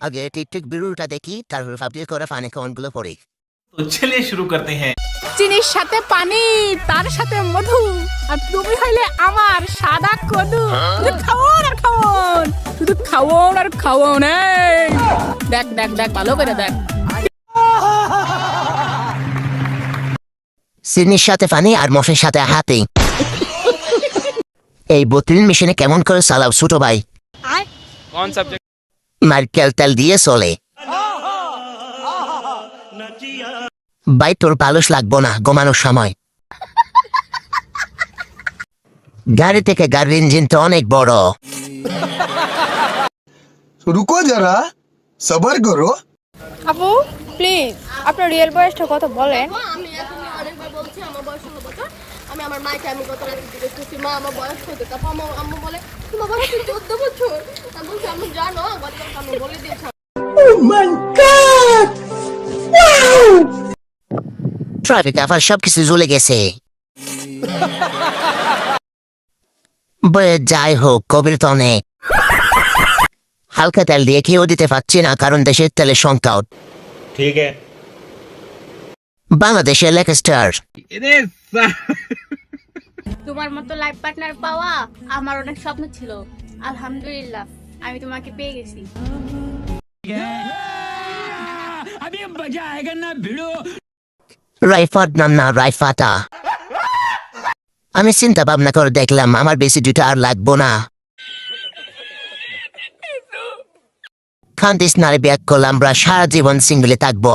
আগে টিকটিক বিরুটা দেখি, তারপর ভাবছি করে পানি কমনগুলো পড়ি। तो चलिए शुरू करते हैं। চিনির সাথে পানি, তার সাথে মধু, আর তুমি হইলে আমার সাদা কদু। শুধু খাওন আর খাওন, শুধু খাওন আর খাওন। এই দেখ দেখ দেখ, ভালো করে দেখ। চিনির সাথে পানি আর মশের সাথে হাতি। এই বোতল মেশিনে কেমন করে চালাও ছোট ভাই? कौन सब्जेक्ट? নারকেল তেল দিয়ে চলে। ভাই তোর পালস লাগবো না ঘুমানোর সময়। গাড়ি থেকে গাড়ির ইঞ্জিন তো অনেক বড়। रुको जरा सबर करो। আপু প্লিজ আপনার রিয়েল বয়সটা কত বলেন? আমি এখন অনেকবার বলছি আমার বয়স 16 বছর। আমি আমার মাকে আমি গত রাতে জিজ্ঞেস করছি, মা আমার বয়স কত? তারপর আমার আম্মু বলে তোমার বয়স 14 বছর। আমি বলছি আম্মু জানো গতকাল আমি বলে দিয়েছি। ট্রাফিক আবার সবকিছু জ্বলে গেছে। যাই হোক, কবির তো অনেক। হালকা তেল দিয়ে খেয়েও দিতে পারছি না, কারণ দেশের তেলের সংকট। ठीक है। বাংলাদেশের লেকস্টার। তোমার মতো লাইফ পার্টনার পাওয়া আমার অনেক স্বপ্ন ছিল। আলহামদুলিল্লাহ আমি তোমাকে পেয়ে গেছি। রাইফাত নাম না, রাইফাতা। আমি চিন্তা ভাবনা করে দেখলাম আমার বেশি দুটো আর লাগবো না। খান্তিস নারী ব্যাগ করলাম, আমরা সারা জীবন সিঙ্গলে থাকবো।